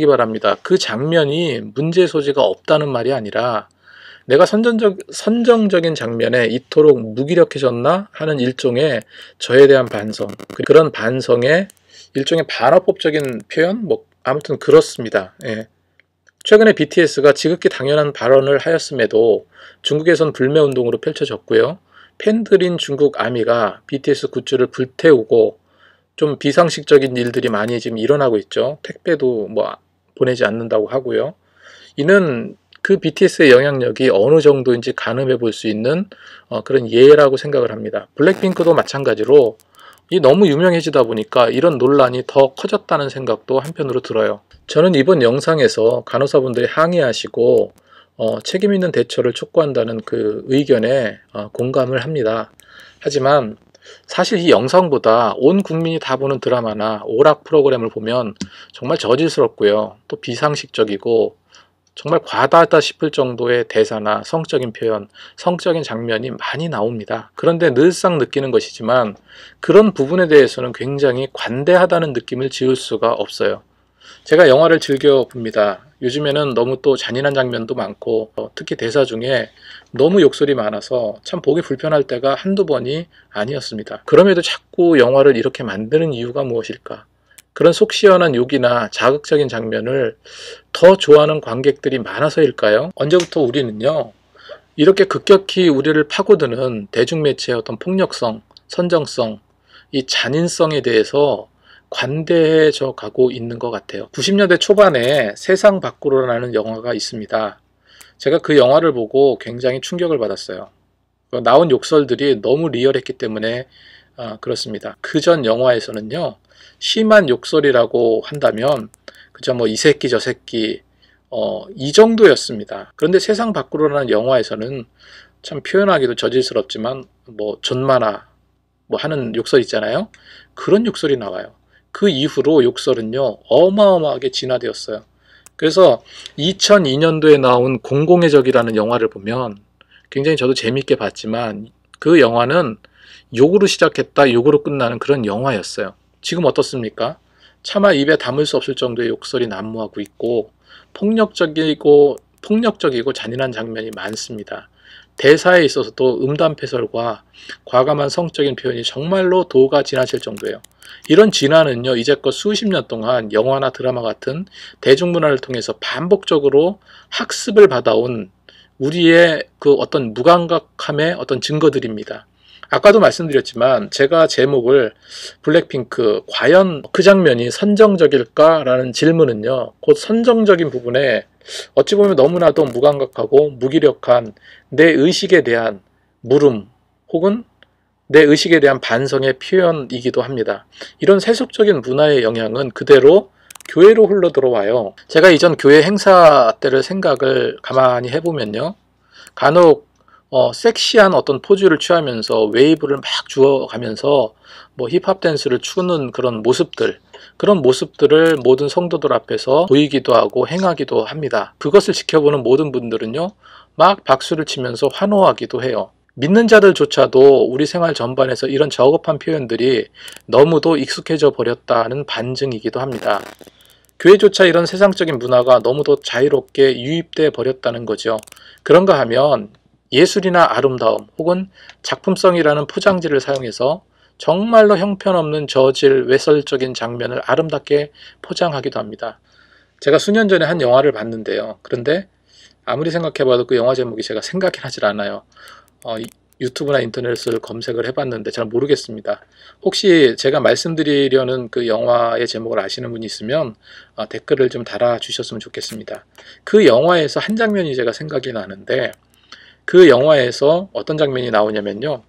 바랍니다. 그 장면이 문제 소지가 없다는 말이 아니라 내가 선정적인 장면에 이토록 무기력해졌나 하는 일종의 저에 대한 반성, 그런 반성의 일종의 반어법적인 표현? 아무튼 그렇습니다. 예. 최근에 BTS가 지극히 당연한 발언을 하였음에도 중국에선 불매운동으로 펼쳐졌고요. 팬들인 중국 아미가 BTS 굿즈를 불태우고 좀 비상식적인 일들이 많이 지금 일어나고 있죠. 택배도 보내지 않는다고 하고요. 이는 그 BTS의 영향력이 어느 정도인지 가늠해 볼 수 있는 그런 예라고 생각을 합니다. 블랙핑크도 마찬가지로 너무 유명해지다 보니까 이런 논란이 더 커졌다는 생각도 한편으로 들어요. 저는 이번 영상에서 간호사분들이 항의하시고 책임 있는 대처를 촉구한다는 그 의견에 공감을 합니다. 하지만 사실 이 영상보다 온 국민이 다 보는 드라마나 오락 프로그램을 보면 정말 저질스럽고요. 또 비상식적이고 정말 과다하다 싶을 정도의 대사나 성적인 표현, 성적인 장면이 많이 나옵니다. 그런데 늘상 느끼는 것이지만 그런 부분에 대해서는 굉장히 관대하다는 느낌을 지울 수가 없어요. 제가 영화를 즐겨 봅니다. 요즘에는 너무 또 잔인한 장면도 많고 특히 대사 중에 너무 욕설이 많아서 참 보기 불편할 때가 한두 번이 아니었습니다. 그럼에도 자꾸 영화를 이렇게 만드는 이유가 무엇일까? 그런 속 시원한 욕이나 자극적인 장면을 더 좋아하는 관객들이 많아서일까요? 언제부터 우리는요, 이렇게 급격히 우리를 파고드는 대중매체의 어떤 폭력성, 선정성, 이 잔인성에 대해서 관대해져 가고 있는 것 같아요. 90년대 초반에 세상 밖으로라는 영화가 있습니다. 제가 그 영화를 보고 굉장히 충격을 받았어요. 나온 욕설들이 너무 리얼했기 때문에 그렇습니다. 그 전 영화에서는요, 심한 욕설이라고 한다면 그저 이 새끼 저 새끼 이 정도였습니다. 그런데 세상 밖으로라는 영화에서는 참 표현하기도 저질스럽지만 존마나 하는 욕설 있잖아요. 그런 욕설이 나와요. 그 이후로 욕설은요 어마어마하게 진화되었어요. 그래서 2002년도에 나온 공공의 적이라는 영화를 보면 굉장히 저도 재밌게 봤지만 그 영화는 욕으로 시작했다 욕으로 끝나는 그런 영화였어요. 지금 어떻습니까? 차마 입에 담을 수 없을 정도의 욕설이 난무하고 있고 폭력적이고 잔인한 장면이 많습니다. 대사에 있어서도 음담패설과 과감한 성적인 표현이 정말로 도가 지나칠 정도예요. 이런 진화는요, 이제껏 수십 년 동안 영화나 드라마 같은 대중문화를 통해서 반복적으로 학습을 받아온 우리의 그 어떤 무감각함의 어떤 증거들입니다. 아까도 말씀드렸지만 제가 제목을 블랙핑크, 과연 그 장면이 선정적일까라는 질문은요, 곧 선정적인 부분에 어찌 보면 너무나도 무감각하고 무기력한 내 의식에 대한 물음 혹은 내 의식에 대한 반성의 표현이기도 합니다. 이런 세속적인 문화의 영향은 그대로 교회로 흘러 들어와요. 제가 이전 교회 행사 때를 생각을 가만히 해보면요, 간혹 섹시한 어떤 포즈를 취하면서 웨이브를 막 주어가면서 힙합 댄스를 추는 그런 모습들을 모든 성도들 앞에서 보이기도 하고 행하기도 합니다. 그것을 지켜보는 모든 분들은요, 막 박수를 치면서 환호하기도 해요. 믿는 자들조차도 우리 생활 전반에서 이런 저급한 표현들이 너무도 익숙해져 버렸다는 반증이기도 합니다. 교회조차 이런 세상적인 문화가 너무도 자유롭게 유입돼 버렸다는 거죠. 그런가 하면 예술이나 아름다움 혹은 작품성이라는 포장지를 사용해서 정말로 형편없는 저질 외설적인 장면을 아름답게 포장하기도 합니다. 제가 수년 전에 한 영화를 봤는데요. 그런데 아무리 생각해봐도 그 영화 제목이 제가 생각이 나질 않아요. 유튜브나 인터넷을 검색을 해봤는데 잘 모르겠습니다. 혹시 제가 말씀드리려는 그 영화의 제목을 아시는 분이 있으면 댓글을 좀 달아주셨으면 좋겠습니다. 그 영화에서 한 장면이 제가 생각이 나는데, 그 영화에서 어떤 장면이 나오냐면요,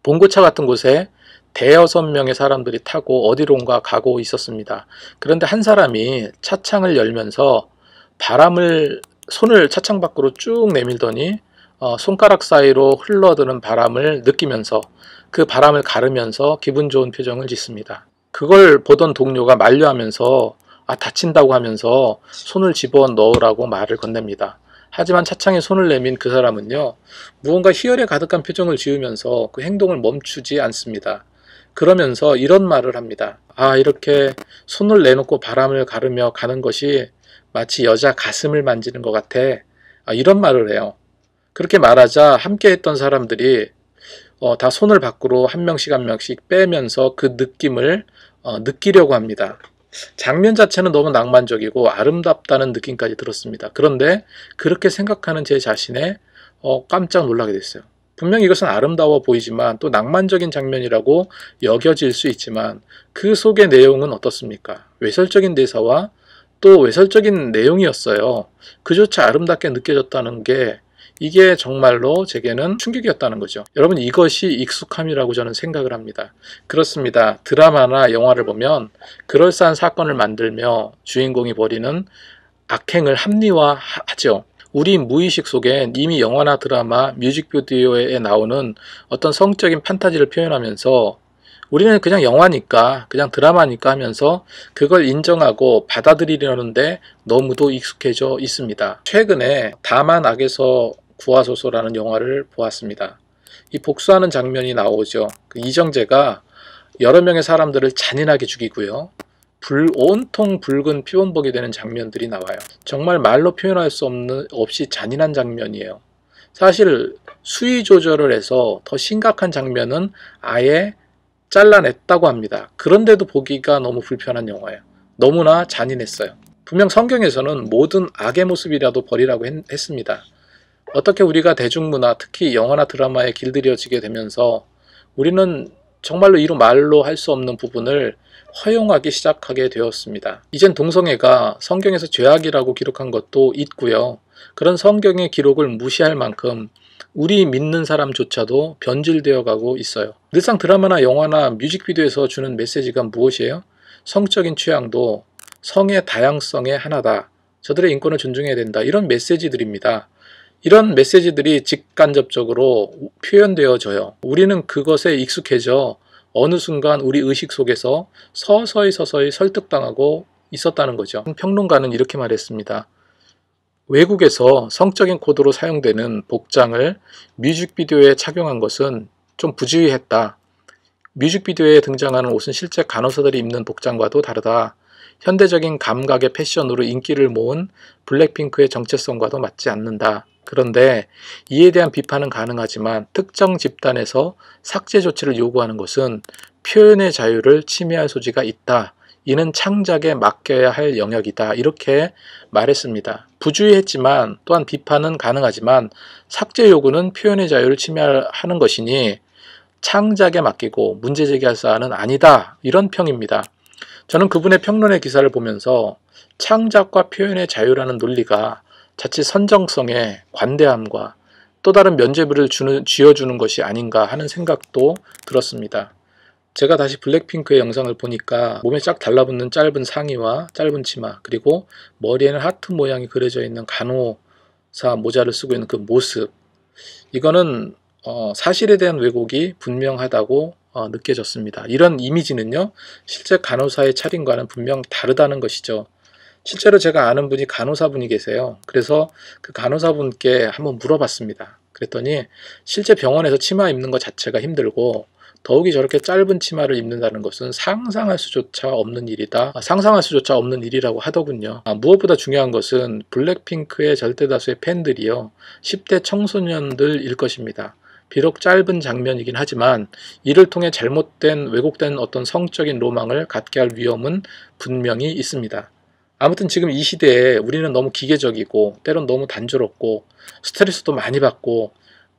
봉고차 같은 곳에 대여섯 명의 사람들이 타고 어디론가 가고 있었습니다. 그런데 한 사람이 차창을 열면서 손을 차창 밖으로 쭉 내밀더니 손가락 사이로 흘러드는 바람을 느끼면서 그 바람을 가르면서 기분 좋은 표정을 짓습니다. 그걸 보던 동료가 만류하면서 다친다고 하면서 손을 집어 넣으라고 말을 건넵니다. 하지만 차창에 손을 내민 그 사람은요, 무언가 희열에 가득한 표정을 지으면서 그 행동을 멈추지 않습니다. 그러면서 이런 말을 합니다. 아, 이렇게 손을 내놓고 바람을 가르며 가는 것이 마치 여자 가슴을 만지는 것 같아. 이런 말을 해요. 그렇게 말하자 함께 했던 사람들이 다 손을 밖으로 한 명씩 한 명씩 빼면서 그 느낌을 느끼려고 합니다. 장면 자체는 너무 낭만적이고 아름답다는 느낌까지 들었습니다. 그런데 그렇게 생각하는 제 자신에 깜짝 놀라게 됐어요. 분명히 이것은 아름다워 보이지만 또 낭만적인 장면이라고 여겨질 수 있지만 그 속의 내용은 어떻습니까? 외설적인 대사와 또 외설적인 내용이었어요. 그조차 아름답게 느껴졌다는 게 이게 정말로 제게는 충격이었다는 거죠. 여러분, 이것이 익숙함이라고 저는 생각을 합니다. 그렇습니다. 드라마나 영화를 보면 그럴싸한 사건을 만들며 주인공이 벌이는 악행을 합리화하죠. 우리 무의식 속엔 이미 영화나 드라마, 뮤직비디오에 나오는 어떤 성적인 판타지를 표현하면서 우리는 그냥 영화니까, 그냥 드라마니까 하면서 그걸 인정하고 받아들이려는데 너무도 익숙해져 있습니다. 최근에 다만 악에서 구하소서라는 영화를 보았습니다. 이 복수하는 장면이 나오죠. 이정재가 여러 명의 사람들을 잔인하게 죽이고요. 온통 붉은 피원복이 되는 장면들이 나와요. 정말 말로 표현할 수 없이 잔인한 장면이에요. 사실 수위 조절을 해서 더 심각한 장면은 아예 잘라냈다고 합니다. 그런데도 보기가 너무 불편한 영화예요. 너무나 잔인했어요. 분명 성경에서는 모든 악의 모습이라도 버리라고 했습니다. 어떻게 우리가 대중문화, 특히 영화나 드라마에 길들여지게 되면서 우리는 정말로 이루 말로 할 수 없는 부분을 허용하기 시작하게 되었습니다. 이젠 동성애가 성경에서 죄악이라고 기록한 것도 있고요. 그런 성경의 기록을 무시할 만큼 우리 믿는 사람조차도 변질되어 가고 있어요. 늘상 드라마나 영화나 뮤직비디오에서 주는 메시지가 무엇이에요? 성적인 취향도 성의 다양성의 하나다. 저들의 인권을 존중해야 된다. 이런 메시지들입니다. 이런 메시지들이 직간접적으로 표현되어져요. 우리는 그것에 익숙해져 어느 순간 우리 의식 속에서 서서히 설득당하고 있었다는 거죠. 평론가는 이렇게 말했습니다. 외국에서 성적인 코드로 사용되는 복장을 뮤직비디오에 착용한 것은 좀 부주의했다. 뮤직비디오에 등장하는 옷은 실제 간호사들이 입는 복장과도 다르다. 현대적인 감각의 패션으로 인기를 모은 블랙핑크의 정체성과도 맞지 않는다. 그런데 이에 대한 비판은 가능하지만 특정 집단에서 삭제 조치를 요구하는 것은 표현의 자유를 침해할 소지가 있다. 이는 창작에 맡겨야 할 영역이다. 이렇게 말했습니다. 부주의했지만 또한 비판은 가능하지만 삭제 요구는 표현의 자유를 침해하는 것이니 창작에 맡기고 문제 제기할 사안은 아니다. 이런 평입니다. 저는 그분의 평론의 기사를 보면서 창작과 표현의 자유라는 논리가 자칫 선정성에 관대함과 또 다른 면죄부를 쥐어주는 것이 아닌가 하는 생각도 들었습니다. 제가 다시 블랙핑크의 영상을 보니까 몸에 쫙 달라붙는 짧은 상의와 짧은 치마, 그리고 머리에는 하트 모양이 그려져 있는 간호사 모자를 쓰고 있는 그 모습, 이거는 사실에 대한 왜곡이 분명하다고 느껴졌습니다. 이런 이미지는요, 실제 간호사의 차림과는 분명 다르다는 것이죠. 실제로 제가 아는 분이 간호사분이 계세요. 그래서 그 간호사분께 한번 물어봤습니다. 그랬더니 실제 병원에서 치마 입는 것 자체가 힘들고 더욱이 저렇게 짧은 치마를 입는다는 것은 상상할 수조차 없는 일이다. 상상할 수조차 없는 일이라고 하더군요. 무엇보다 중요한 것은 블랙핑크의 절대다수의 팬들이요, 10대 청소년들일 것입니다. 비록 짧은 장면이긴 하지만 이를 통해 잘못된 왜곡된 어떤 성적인 로망을 갖게 할 위험은 분명히 있습니다. 아무튼 지금 이 시대에 우리는 너무 기계적이고 때론 너무 단조롭고 스트레스도 많이 받고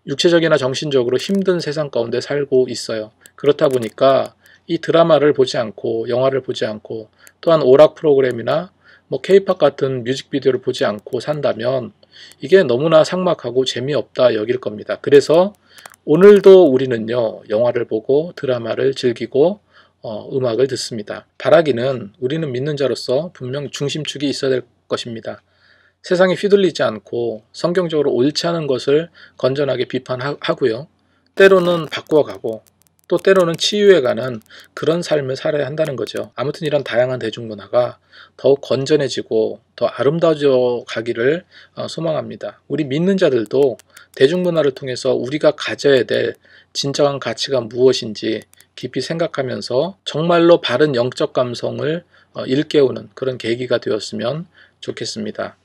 육체적이나 정신적으로 힘든 세상 가운데 살고 있어요. 그렇다 보니까 이 드라마를 보지 않고 영화를 보지 않고 또한 오락 프로그램이나 케이팝 같은 뮤직비디오를 보지 않고 산다면 이게 너무나 삭막하고 재미없다 여길 겁니다. 그래서 오늘도 우리는요, 영화를 보고 드라마를 즐기고 음악을 듣습니다. 바라기는 우리는 믿는 자로서 분명 중심축이 있어야 될 것입니다. 세상에 휘둘리지 않고 성경적으로 옳지 않은 것을 건전하게 비판하고요. 때로는 바꾸어가고 또 때로는 치유해 가는 그런 삶을 살아야 한다는 거죠. 아무튼 이런 다양한 대중문화가 더욱 건전해지고 더 아름다워져 가기를 소망합니다. 우리 믿는 자들도 대중문화를 통해서 우리가 가져야 될 진정한 가치가 무엇인지 깊이 생각하면서 정말로 바른 영적 감성을 일깨우는 그런 계기가 되었으면 좋겠습니다.